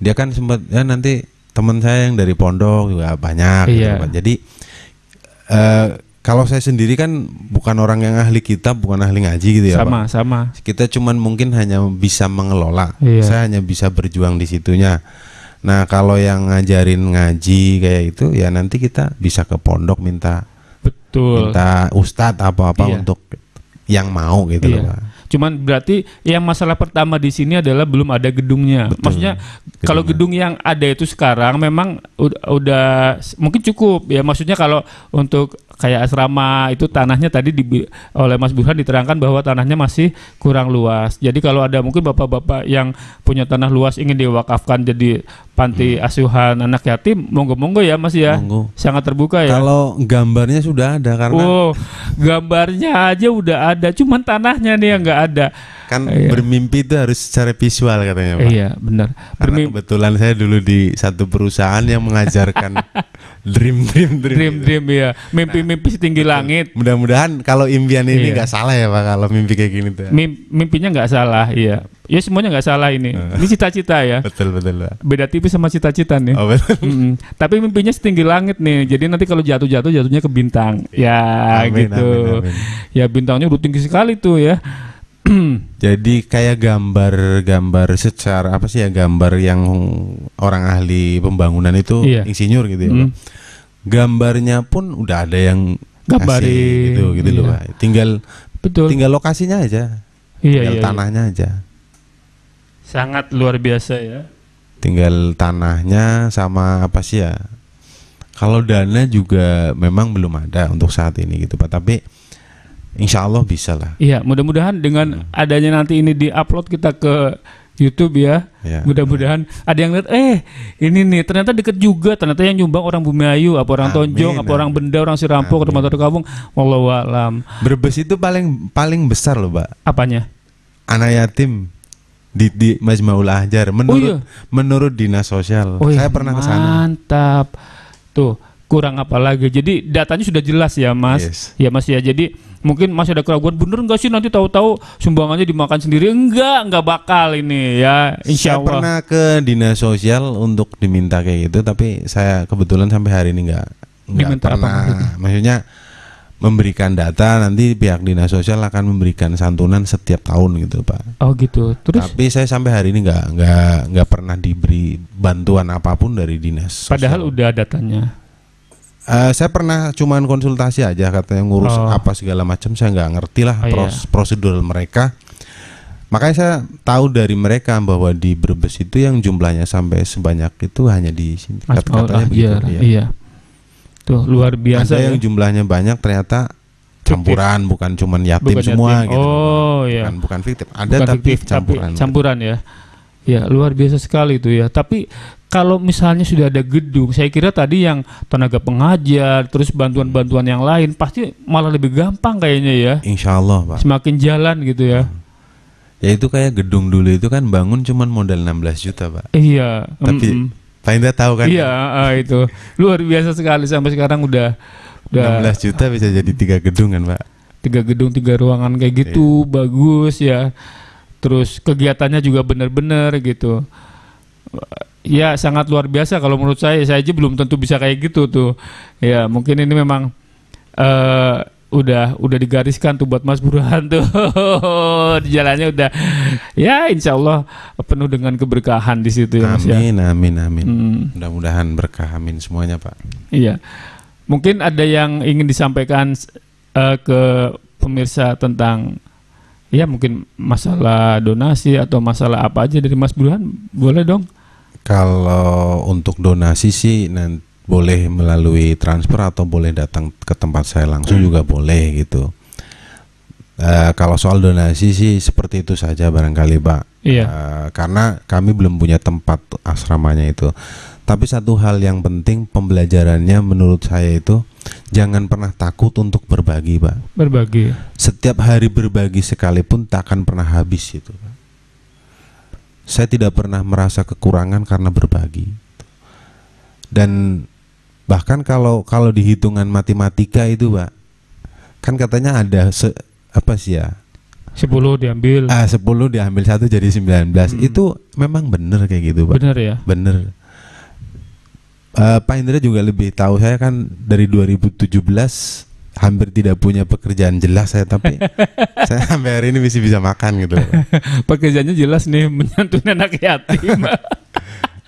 dia kan sempat ya, nanti teman saya yang dari pondok juga banyak. Iya. Gitu. Jadi kalau saya sendiri kan bukan orang yang ahli kitab, bukan ahli ngaji gitu ya. Sama. Kita cuman mungkin hanya bisa mengelola. Iya. Saya hanya bisa berjuang di situnya. Nah kalau yang ngajarin ngaji kayak itu ya nanti kita bisa ke pondok minta ustadz apa-apa untuk yang mau gitu loh Pak. Cuman berarti yang masalah pertama di sini adalah belum ada gedungnya. Betul. Maksudnya kalau gedung yang ada itu sekarang memang udah mungkin cukup ya. Maksudnya kalau untuk kayak asrama itu tanahnya tadi oleh Mas Burhan diterangkan bahwa tanahnya masih kurang luas. Jadi kalau ada mungkin bapak-bapak yang punya tanah luas ingin diwakafkan jadi panti asuhan anak yatim, monggo-monggo ya Mas ya. Monggo. Sangat terbuka ya. Kalau gambarnya sudah ada karena gambarnya aja udah ada, cuman tanahnya nih yang nggak ada. Kan bermimpi itu harus secara visual katanya Pak. Iya benar. Karena kebetulan saya dulu di satu perusahaan yang mengajarkan dream ya. Mimpi setinggi langit. Mudah-mudahan kalau impian ini nggak salah ya Pak, kalau mimpi kayak gini tuh. Mimpinya nggak salah, iya. Ya semuanya nggak salah ini. Ini cita-cita ya. Betul Pak. Beda tipis sama cita-cita nih. Oh, betul. Tapi mimpinya setinggi langit nih. Jadi nanti kalau jatuhnya ke bintang. Ya amin, gitu. Amin. Ya bintangnya udah tinggi sekali tuh ya. Jadi kayak gambar secara apa sih ya, gambar yang orang ahli pembangunan itu insinyur gitu ya Pak. Gambarnya pun udah ada yang gambarin gitu loh Pak. Tinggal lokasinya aja. Tinggal tanahnya aja. Sangat luar biasa ya. Tinggal tanahnya sama apa sih ya. Kalau dana juga memang belum ada untuk saat ini gitu Pak. Tapi insya Allah bisa lah. Iya, mudah-mudahan dengan adanya nanti ini di-upload kita ke YouTube ya. Mudah-mudahan ada yang lihat ini nih ternyata deket juga, ternyata yang nyumbang orang Bumiayu, apa orang Tonjong, apa orang Benda, orang Sirampo, ke Rumah Kampung. Wallahu a'lam. Brebes itu paling besar loh, Pak. Apanya? Anak yatim di Majmaul Ahjar menurut Dinas Sosial. Saya pernah ke sana. Mantap. Tuh, kurang apa lagi. Jadi datanya sudah jelas ya, Mas. Yes. Ya, Mas ya. Jadi mungkin masih ada keraguan, bener nggak sih nanti tahu-tahu sumbangannya dimakan sendiri? Enggak bakal ini ya, insya Allah. Saya pernah ke Dinas Sosial untuk diminta kayak gitu, tapi saya kebetulan sampai hari ini nggak pernah. Maksudnya memberikan data, nanti pihak Dinas Sosial akan memberikan santunan setiap tahun gitu Pak. Oh gitu. Terus? Tapi saya sampai hari ini nggak pernah diberi bantuan apapun dari Dinas Sosial. Padahal udah datanya. Saya pernah cuman konsultasi aja, katanya ngurus apa segala macam, saya nggak ngerti lah prosedur mereka. Makanya saya tahu dari mereka bahwa di Brebes itu yang jumlahnya sampai sebanyak itu hanya di sini. Katanya begitu. Iya. Tuh luar biasa. Ada yang jumlahnya banyak ternyata campuran, bukan cuman yatim semua gitu. Oh iya. Bukan fiktif. Ada tapi campuran ya. Ya luar biasa sekali itu ya. Tapi kalau misalnya sudah ada gedung, saya kira tadi yang tenaga pengajar, terus bantuan-bantuan yang lain pasti malah lebih gampang kayaknya ya. Insya Allah Pak. Semakin jalan gitu ya. Ya itu kayak gedung dulu itu kan bangun cuman modal 16 juta Pak. Iya. Tapi Pak Indra tahu kan? Iya itu luar biasa sekali, sampai sekarang udah 16 juta bisa jadi 3 gedung kan Pak. 3 gedung 3 ruangan kayak gitu, bagus ya. Terus kegiatannya juga benar-benar gitu. Ya sangat luar biasa kalau menurut saya aja belum tentu bisa kayak gitu tuh. Ya mungkin ini memang udah digariskan tuh buat Mas Burhan tuh. Di jalannya udah ya insya Allah penuh dengan keberkahan di situ ya Mas. Amin. Mudah-mudahan berkah, amin semuanya Pak. Iya. Mungkin ada yang ingin disampaikan ke pemirsa tentang ya mungkin masalah donasi atau masalah apa aja dari Mas Burhan, boleh dong? Kalau untuk donasi sih boleh melalui transfer atau boleh datang ke tempat saya langsung juga boleh gitu. Kalau soal donasi sih seperti itu saja barangkali Pak. Iya. Karena kami belum punya tempat asramanya itu. Tapi satu hal yang penting pembelajarannya menurut saya itu jangan pernah takut untuk berbagi Pak. Berbagi. Setiap hari berbagi sekalipun tak akan pernah habis itu Pak. Saya tidak pernah merasa kekurangan karena berbagi. Dan bahkan kalau di hitungan matematika itu Pak, kan katanya ada 10 diambil. 10 diambil 1 jadi 19. Itu memang benar kayak gitu Pak. Benar ya? Benar. Pak Indra juga lebih tahu, saya kan dari 2017 hampir tidak punya pekerjaan jelas saya, tapi saya sampai hari ini masih bisa makan gitu. Pekerjaannya jelas nih, menyantuni anak yatim.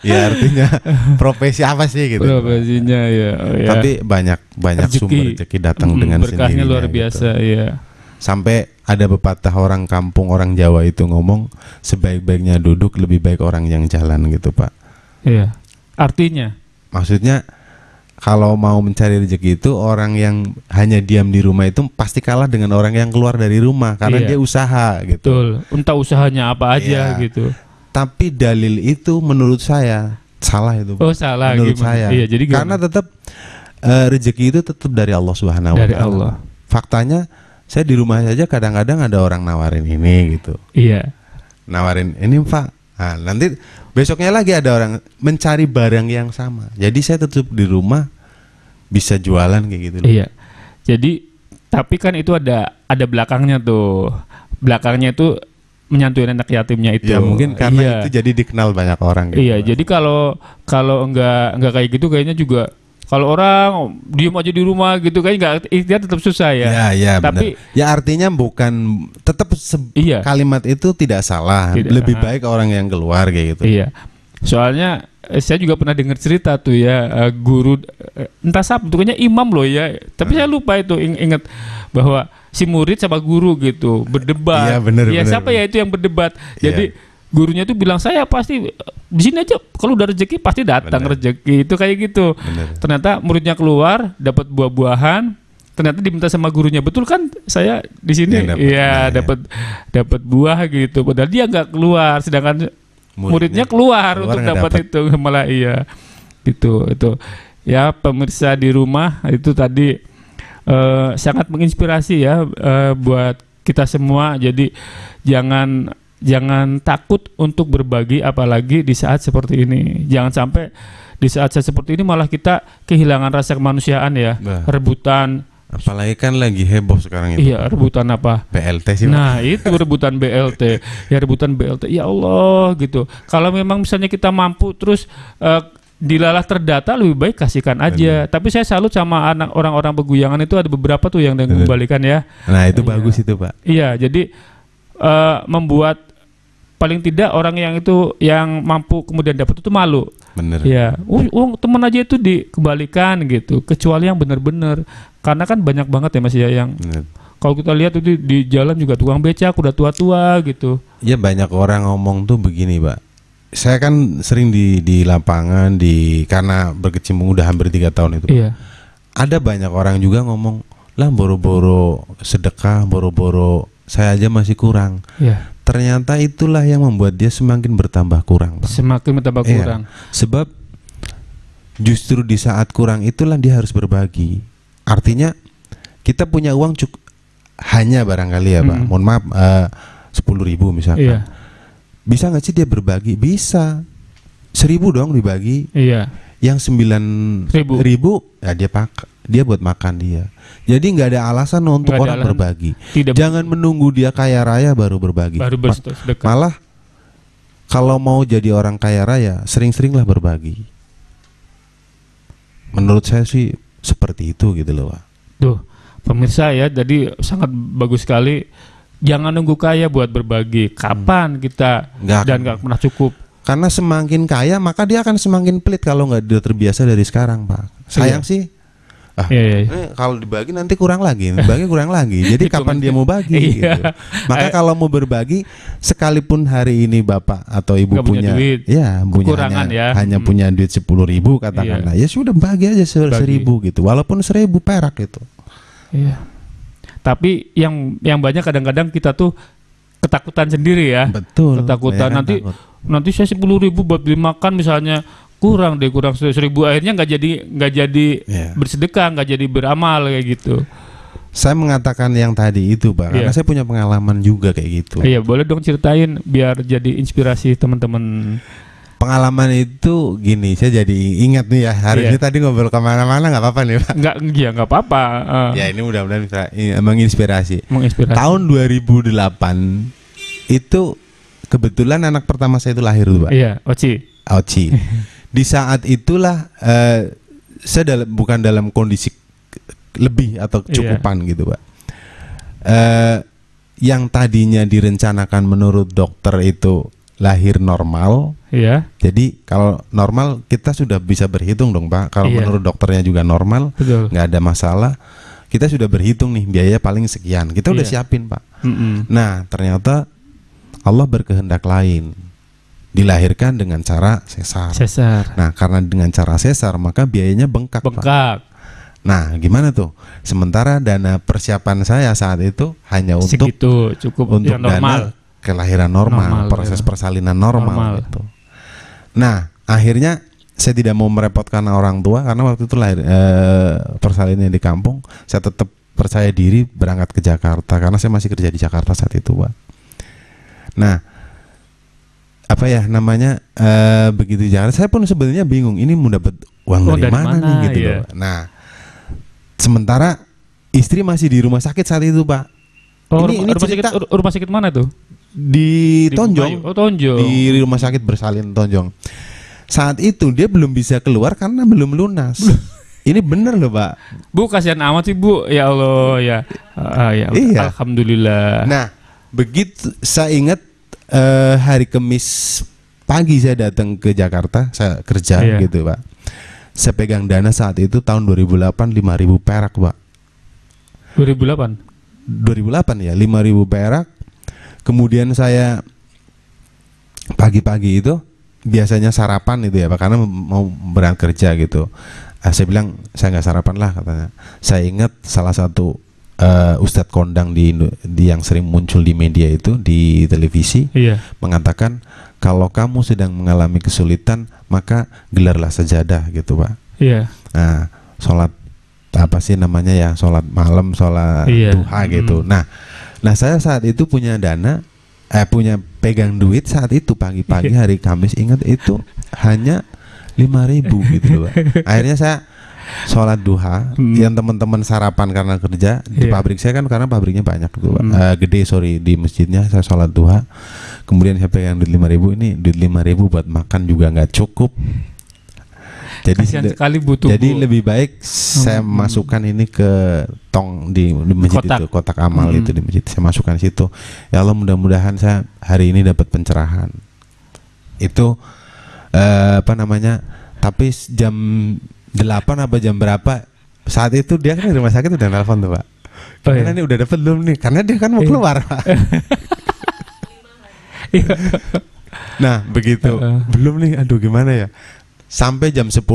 Ya artinya profesi apa sih gitu. Profesinya ya. Tapi banyak sumber rezeki datang dengan sendirinya. Berkahnya luar biasa gitu. ya. Sampai ada pepatah orang kampung, orang Jawa itu ngomong, sebaik-baiknya duduk lebih baik orang yang jalan gitu, Pak. Iya. Artinya? Maksudnya kalau mau mencari rezeki itu orang yang hanya diam di rumah itu pasti kalah dengan orang yang keluar dari rumah karena dia usaha gitu. Betul. Entah usahanya apa aja gitu. Tapi dalil itu menurut saya salah itu. Oh, salah menurut gimana? saya. Iya, jadi gimana? Karena tetap rezeki itu tetap dari Allah Subhanahu wa taala. Dari Allah. Faktanya saya di rumah saja kadang-kadang ada orang nawarin ini gitu. Iya. Nawarin ini, Pak. Nah, nanti besoknya lagi ada orang mencari barang yang sama. Jadi saya tetap di rumah bisa jualan kayak gitu. Iya. Jadi tapi kan itu ada belakangnya tuh. Belakangnya itu menyantui anak yatimnya itu. Ya mungkin karena itu jadi dikenal banyak orang gitu. Iya, jadi kalau enggak kayak gitu kayaknya juga kalau orang diem aja di rumah gitu kayak enggak ikhtiar tetap susah ya. Iya, tapi benar. Ya artinya bukan tetap kalimat itu tidak salah. Lebih baik orang yang keluar kayak gitu. Iya. Soalnya saya juga pernah dengar cerita tuh ya, guru entah siapa, kayaknya imam loh ya. Tapi saya lupa itu ingat bahwa si murid sama guru gitu berdebat. Iya, bener, siapa ya itu yang berdebat. Jadi gurunya tuh bilang saya pasti di sini aja kalau udah rezeki pasti datang rezeki itu kayak gitu. Ternyata muridnya keluar dapat buah-buahan, ternyata diminta sama gurunya betul kan saya di sini dapat buah gitu. Padahal dia nggak keluar, sedangkan muridnya keluar untuk dapat itu malah gitu itu ya. Pemirsa di rumah itu tadi sangat menginspirasi ya buat kita semua. Jadi jangan takut untuk berbagi, apalagi di saat seperti ini. Jangan sampai di saat seperti ini malah kita kehilangan rasa kemanusiaan ya. Rebutan, apalagi kan lagi heboh sekarang itu. Iya, rebutan apa? BLT sih. Nah, itu rebutan BLT. Ya rebutan BLT. Ya Allah gitu. Kalau memang misalnya kita mampu terus dilalah terdata, lebih baik kasihkan aja. Tapi saya salut sama orang-orang peguyangan itu, ada beberapa tuh yang mengembalikan ya. Nah, itu bagus itu, Pak. Iya, jadi membuat paling tidak orang yang itu yang mampu kemudian dapat itu malu. Bener. Ya, teman aja itu dikembalikan gitu. Kecuali yang benar-benar, karena kan banyak banget ya Mas ya yang kalau kita lihat itu di jalan juga tukang becak udah tua-tua gitu. Ya banyak orang ngomong tuh begini, Pak. Saya kan sering di lapangan karena berkecimpung udah hampir 3 tahun itu. Iya. Ada banyak orang juga ngomong, lah boro-boro sedekah, boro-boro saya aja masih kurang. Iya. Ternyata itulah yang membuat dia semakin bertambah kurang, Pak. Semakin bertambah kurang. Sebab justru di saat kurang itulah dia harus berbagi. Artinya kita punya uang cukup hanya barangkali ya, Pak. Mohon maaf 10.000 misalkan. Iya. Bisa nggak sih dia berbagi? Bisa. 1.000 dong dibagi. Iya. Yang 9.000 ya dia buat makan dia. Jadi nggak ada alasan untuk orang berbagi. Jangan menunggu dia kaya raya baru berbagi. Malah kalau mau jadi orang kaya raya, sering-seringlah berbagi. Menurut saya sih seperti itu gitu loh, Pak. Tuh, pemirsa ya, jadi sangat bagus sekali. Jangan nunggu kaya buat berbagi. Kapan kita nggak pernah cukup. Karena semakin kaya maka dia akan semakin pelit kalau nggak dia terbiasa dari sekarang, Pak. Sayang sih. Kalau dibagi nanti kurang lagi, kurang lagi. Jadi kapan dia mau bagi? Gitu. Maka kalau mau berbagi, sekalipun hari ini bapak atau ibu punya duit, hanya punya duit 10.000 katakanlah, ya sudah bagi aja 1.000 gitu, walaupun 1.000 perak itu. Iya. Tapi yang banyak kadang-kadang kita tuh ketakutan sendiri ya. Betul. Ketakutan nanti saya 10.000 buat beli makan misalnya. Kurang 1.000, akhirnya nggak jadi bersedekah, nggak jadi beramal kayak gitu. Saya mengatakan yang tadi itu, Pak, karena saya punya pengalaman juga kayak gitu. Iya, boleh dong ceritain biar jadi inspirasi teman-teman. Pengalaman itu gini, saya jadi ingat nih ya, hari ini tadi ngobrol kemana-mana nggak apa-apa nih, Pak? Nggak apa-apa. Ya ini mudah-mudahan bisa menginspirasi. Tahun 2008 itu kebetulan anak pertama saya itu lahir tuh, Pak. Iya, Oci. Di saat itulah saya bukan dalam kondisi lebih atau kecukupan gitu, Pak. Yang tadinya direncanakan menurut dokter itu lahir normal. Iya. Jadi kalau normal kita sudah bisa berhitung dong Pak. Kalau menurut dokternya juga normal, nggak ada masalah. Kita sudah berhitung nih biaya paling sekian. Kita udah siapin Pak. Nah ternyata Allah berkehendak lain. Dilahirkan dengan cara sesar. Nah karena dengan cara sesar maka biayanya bengkak. Pak. Nah gimana tuh? Sementara dana persiapan saya saat itu hanya untuk segitu, cukup untuk dana kelahiran normal, proses persalinan normal gitu. Nah akhirnya saya tidak mau merepotkan orang tua karena waktu itu lahir persalinannya di kampung. Saya tetap percaya diri berangkat ke Jakarta karena saya masih kerja di Jakarta saat itu Pak. Nah apa ya namanya begitu Jakarta saya pun sebenarnya bingung ini mau dapat uang dari mana nih gitu loh. Nah sementara istri masih di rumah sakit saat itu Pak. Ini rumah sakit mana tuh? Di Tonjong. Tonjong. Di rumah sakit bersalin Tonjong. Saat itu dia belum bisa keluar karena belum lunas. Ini bener loh Pak. Bu kasihan amat sih Bu. Ya Allah ya. Iya. Alhamdulillah. Nah begitu saya ingat hari Kamis pagi saya datang ke Jakarta, saya kerja gitu Pak. Saya pegang dana saat itu tahun 2008 5.000 perak Pak. 2008 ya 5.000 perak. Kemudian saya pagi-pagi itu biasanya sarapan itu ya Pak karena mau berangkat kerja gitu. Saya bilang saya nggak sarapan lah katanya. Saya ingat salah satu Ustadz kondang di yang sering muncul di media itu di televisi mengatakan kalau kamu sedang mengalami kesulitan maka gelarlah sajadah gitu Pak. Nah sholat apa sih namanya ya sholat malam sholat duha gitu. Nah saya saat itu punya dana punya pegang duit saat itu pagi-pagi hari Kamis ingat itu hanya 5.000 gitu loh Pak. Akhirnya saya sholat duha yang teman-teman sarapan karena kerja di pabrik saya kan karena pabriknya banyak gitu Pak. Gede di masjidnya saya sholat duha kemudian saya pegang duit 5.000 ini duit 5.000 buat makan juga nggak cukup sekali butuh jadi lebih baik saya masukkan ini ke tong di masjid itu kotak amal itu di masjid saya masukkan situ ya Allah mudah-mudahan saya hari ini dapat pencerahan itu apa namanya tapi jam 8 apa jam berapa saat itu dia kan di rumah sakit udah nelpon tuh Pak. Karena ini udah dapat belum nih? Karena dia kan mau keluar Pak. Nah begitu belum nih, aduh gimana ya? Sampai jam 10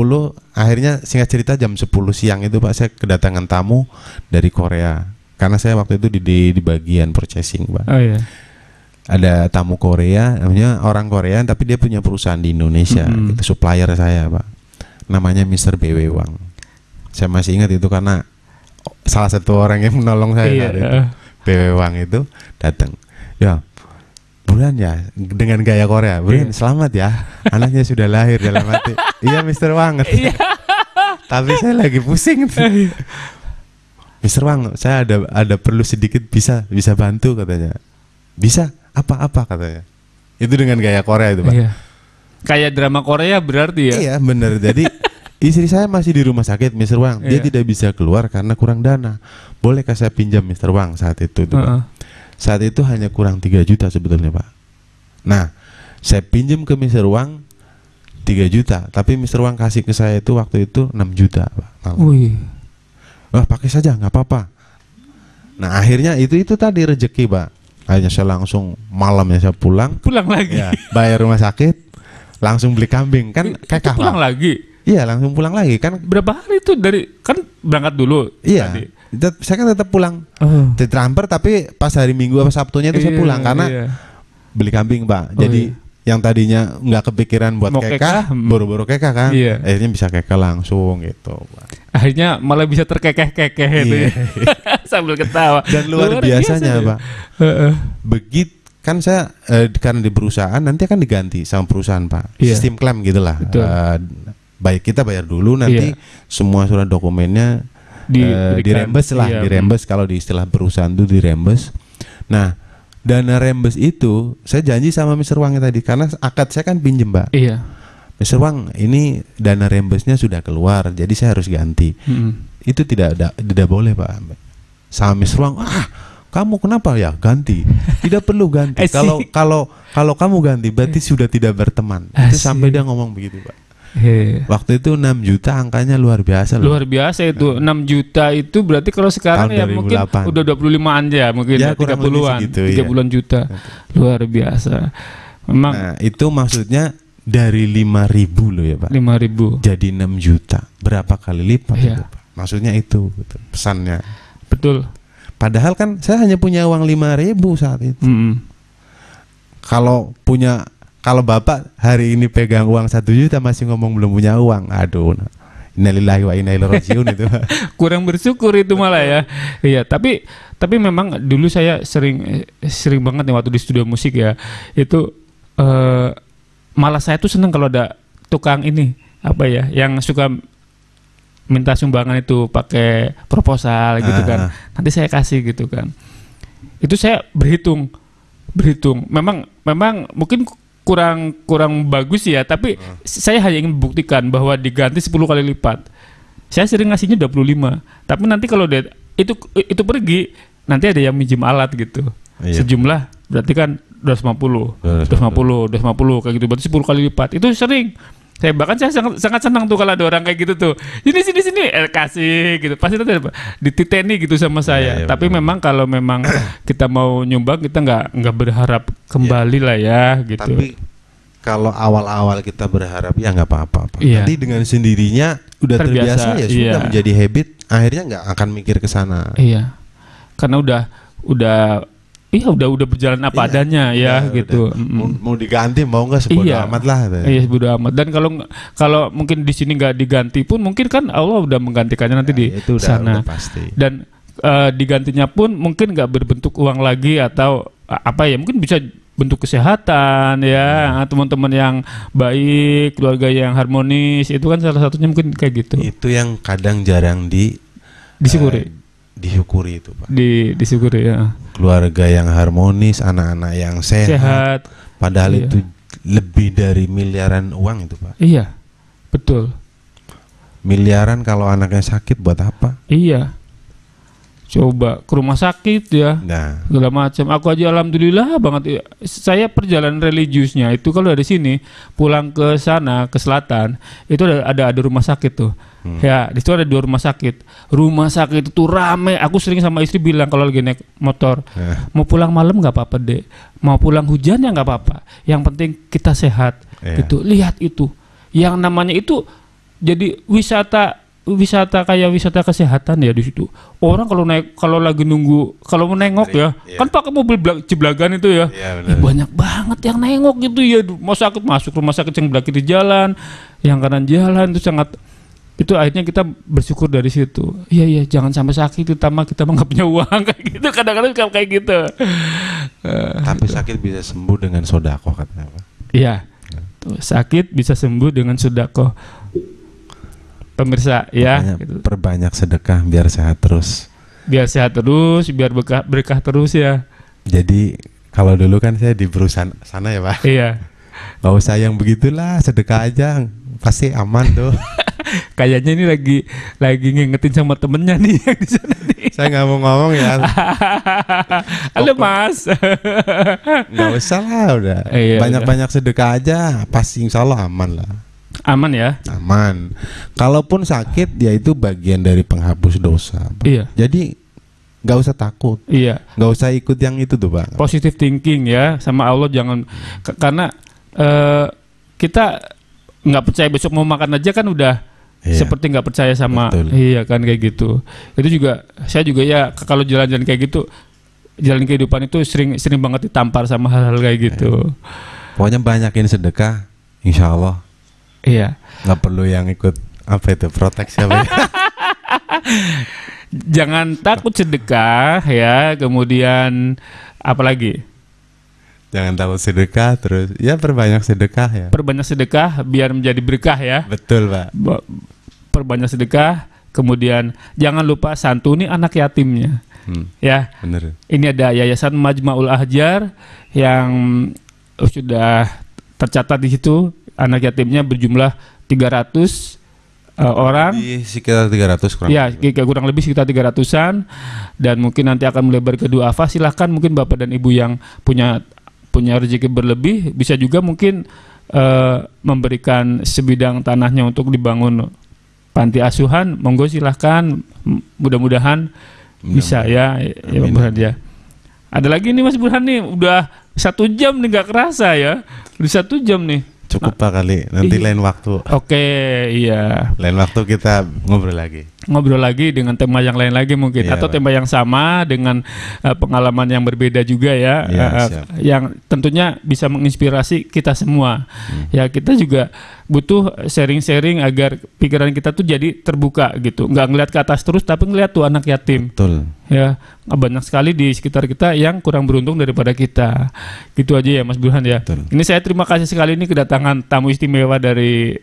akhirnya singkat cerita jam 10 siang itu Pak saya kedatangan tamu dari Korea. Karena saya waktu itu di bagian purchasing Pak. Ada tamu Korea, namanya orang Korea tapi dia punya perusahaan di Indonesia, gitu, supplier saya Pak. Namanya Mr. BW Wang. Saya masih ingat itu karena salah satu orang yang menolong saya itu. BW Wang itu datang. Ya, bulan ya dengan gaya Korea. Bulan selamat ya. Anaknya sudah lahir dalam hati. Iya Mr. Wang. Tapi saya lagi pusing. Mr. Wang, saya ada perlu sedikit bisa bantu katanya. Bisa? Apa katanya. Itu dengan gaya Korea itu Pak. Kayak drama Korea berarti ya? Iya benar. Jadi istri saya masih di rumah sakit Mr. Wang. Dia tidak bisa keluar karena kurang dana. Bolehkah saya pinjam Mr. Wang saat itu Pak? Saat itu hanya kurang 3 juta sebetulnya Pak. Nah saya pinjam ke Mr. Wang 3 juta. Tapi Mr. Wang kasih ke saya itu waktu itu 6 juta Pak. Wah pakai saja nggak apa-apa. Nah akhirnya itu tadi rezeki Pak. Akhirnya saya langsung malamnya saya pulang lagi ya, bayar rumah sakit langsung beli kambing kan kekah pulang Pak. Lagi iya langsung pulang lagi kan berapa hari itu dari kan berangkat dulu saya kan tetap pulang ditransfer tapi pas hari Minggu apa Sabtunya itu saya pulang karena beli kambing Pak jadi yang tadinya nggak kepikiran buat kekah buru-buru kekah kan akhirnya bisa kekah langsung gitu Pak. Akhirnya malah bisa terkekeh-kekeh itu sambil ketawa dan luar biasanya Pak begitu kan saya karena di perusahaan nanti akan diganti sama perusahaan Pak sistem klaim gitulah baik kita bayar dulu nanti semua surat dokumennya dirembes lah dirembes kalau di istilah perusahaan itu dirembes. Nah dana rembes itu saya janji sama Mr. Wang tadi karena akad saya kan pinjem Pak. Mr. Wang ini dana rembesnya sudah keluar jadi saya harus ganti. Itu tidak boleh Pak. Sama Mr. Wang kamu kenapa ya ganti? Tidak perlu ganti. Kalau kamu ganti berarti sudah tidak berteman. Itu sampai dia ngomong begitu, Pak. Waktu itu 6 juta angkanya luar biasa loh. Luar biasa itu. 6 juta itu berarti kalau sekarang ya mungkin udah 25-an ya, mungkin ya, 30-an, segitu, 30-an juta. Luar biasa. Memang itu maksudnya dari 5.000 loh ya, Pak. 5.000 jadi 6 juta. Berapa kali lipat itu, Pak? Maksudnya itu gitu, pesannya. Betul. Padahal kan saya hanya punya uang 5.000 saat itu. Kalau Bapak hari ini pegang uang 1 juta masih ngomong belum punya uang, aduh, innalillahi wa inna ilaihi rajiun itu. Kurang bersyukur itu malah ya. Iya, tapi memang dulu saya sering banget nih waktu di studio musik ya. Itu malah saya tuh seneng kalau ada tukang ini apa ya, yang suka minta sumbangan itu pakai proposal gitu kan. Nanti saya kasih gitu kan. Itu saya berhitung. Memang mungkin kurang bagus ya, tapi saya hanya ingin membuktikan bahwa diganti 10 kali lipat. Saya sering ngasihnya 25, tapi nanti kalau dia itu pergi, nanti ada yang minjem alat gitu. Sejumlah berarti kan 250 kayak gitu, berarti 10 kali lipat. Itu sering. Saya bahkan sangat senang tuh kalau ada orang kayak gitu tuh. Sini kasih gitu. Pasti itu dititeni gitu sama saya. Tapi memang kalau memang kita mau nyumbang, kita nggak berharap kembali lah ya gitu. Tapi kalau awal-awal kita berharap ya nggak apa-apa. Nanti dengan sendirinya udah terbiasa ya sudah menjadi habit. Akhirnya nggak akan mikir ke sana. Iya. Karena udah berjalan apa adanya ya gitu. Mau diganti mau nggak sebodo amat lah. Iya, sebodo amat. Dan kalau mungkin di sini nggak diganti pun mungkin kan Allah udah menggantikannya nanti di sana. Udah pasti. Dan digantinya pun mungkin nggak berbentuk uang lagi atau apa ya, mungkin bisa bentuk kesehatan ya, teman-teman yang baik, keluarga yang harmonis, itu kan salah satunya mungkin kayak gitu. Itu yang kadang jarang disyukuri itu, Pak. Disyukuri ya. Keluarga yang harmonis, anak-anak yang sehat. Padahal itu lebih dari miliaran uang itu, Pak. Iya, betul. Miliaran kalau anaknya sakit buat apa? Iya. Coba ke rumah sakit ya, segala macam. Aku aja alhamdulillah banget. Saya perjalanan religiusnya itu kalau dari sini pulang ke sana ke selatan itu ada rumah sakit tuh. Ya, di situ ada 2 rumah sakit. Rumah sakit itu rame. Aku sering sama istri bilang kalau lagi naik motor, mau pulang malam nggak apa-apa deh, mau pulang hujan ya nggak apa-apa. Yang penting kita sehat. Gitu. Lihat itu, yang namanya itu jadi wisata kayak wisata kesehatan ya di situ. Orang kalau lagi nunggu, kalau mau nengok kan pakai mobil jeblagan itu ya. Banyak banget yang nengok gitu ya. Mau sakit masuk rumah sakit yang belah kiri jalan, yang kanan jalan, itu sangat. Itu akhirnya kita bersyukur dari situ. Iya, jangan sampai sakit, terutama kita nggak punya uang kayak gitu. Kadang-kadang kayak gitu. Tapi sakit bisa sembuh dengan sedekah katanya, Pak. Iya. Sakit bisa sembuh dengan sedekah. Pemirsa ya, perbanyak sedekah biar sehat terus. Biar berkah terus ya. Jadi kalau dulu kan saya di perusahaan sana ya, Pak. Iya. Gak usah yang begitulah, sedekah aja pasti aman tuh. Kayaknya ini lagi ngingetin sama temennya nih yang di sana nih. Saya nggak mau ngomong ya. Halo Mas. Nggak usah lah udah. Banyak-banyak sedekah aja, pasti insya Allah aman lah. Aman ya? Aman. Kalaupun sakit, ya itu bagian dari penghapus dosa, Pak. Iya. Jadi nggak usah takut. Iya. Nggak usah ikut yang itu tuh, Pak. Positive thinking ya sama Allah, jangan karena kita nggak percaya besok mau makan aja kan udah seperti nggak percaya sama. Betul. Iya kan kayak gitu. Itu juga saya juga ya kalau jalan-jalan kayak gitu, jalan kehidupan itu sering banget ditampar sama hal-hal kayak gitu. Pokoknya banyakin sedekah, insya Allah. Iya. Nggak perlu yang ikut apa itu proteksi apa? Jangan takut sedekah ya. Kemudian apa lagi? Jangan takut sedekah, terus ya perbanyak sedekah ya. Perbanyak sedekah biar menjadi berkah ya. Betul, Pak. Perbanyak sedekah. Kemudian jangan lupa santuni anak yatimnya. Ya. Bener. Ini ada Yayasan Majma'ul Ahjar yang sudah tercatat di situ. Anak yatimnya berjumlah 300 orang. Sekitar 300 kurang. Ya, kurang lebih sekitar 300-an, dan mungkin nanti akan melebar ke duafa. Silahkan mungkin Bapak dan Ibu yang punya rezeki berlebih bisa juga mungkin memberikan sebidang tanahnya untuk dibangun panti asuhan. Monggo silahkan, mudah-mudahan bisa ya Pak Burhan ya. Ada lagi nih Mas Burhan nih, udah 1 jam nih, nggak kerasa ya, udah 1 jam nih. Cukup Pak kali, nanti lain waktu. Oke, iya. Lain waktu kita ngobrol lagi dengan tema yang lain lagi mungkin, atau Pak. tema yang sama dengan pengalaman yang berbeda juga ya, yang tentunya bisa menginspirasi kita semua. Ya, kita juga butuh sharing-sharing agar pikiran kita tuh jadi terbuka gitu, nggak ngeliat ke atas terus tapi ngeliat tuh anak yatim. Betul. Ya, banyak sekali di sekitar kita yang kurang beruntung daripada kita. Gitu aja ya Mas Burhan ya. Betul. Ini saya terima kasih sekali ini kedatangan tamu istimewa dari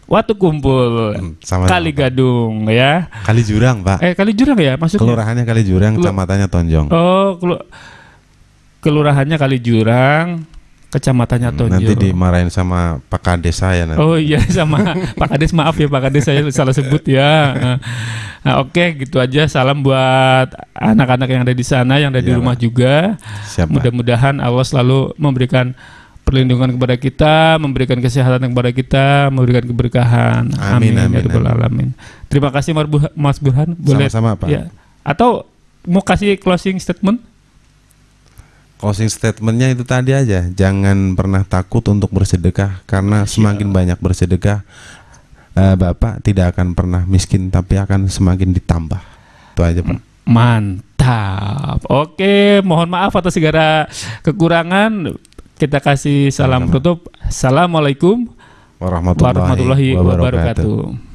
Watu Kumpul, sama Kali Gadung ya. Kali Jurang Pak. Kali Jurang ya maksudnya? Kelurahannya Kali Jurang, kecamatannya Tonjong. Oh, kelurahannya Kali Jurang, kecamatannya Tonjong. Nanti dimarahin sama Pak Kades saya nanti. Oh iya, sama Pak Kades, maaf ya Pak Kades, saya salah sebut ya. Nah, oke, gitu aja. Salam buat anak-anak yang ada di sana, yang ada di rumah juga. Mudah-mudahan Allah selalu memberikan perlindungan kepada kita, memberikan kesehatan kepada kita, memberikan keberkahan. Amin. Ya Rabbal Alamin. Terima kasih Mas Burhan. Boleh? Sama-sama Pak. Ya. Atau mau kasih closing statement? Closing statementnya itu tadi aja, jangan pernah takut untuk bersedekah, karena semakin banyak bersedekah, Bapak tidak akan pernah miskin, tapi akan semakin ditambah. Itu aja Pak. Mantap. Oke, mohon maaf atas segala kekurangan. Kita kasih salam tutup. Assalamualaikum warahmatullahi wabarakatuh.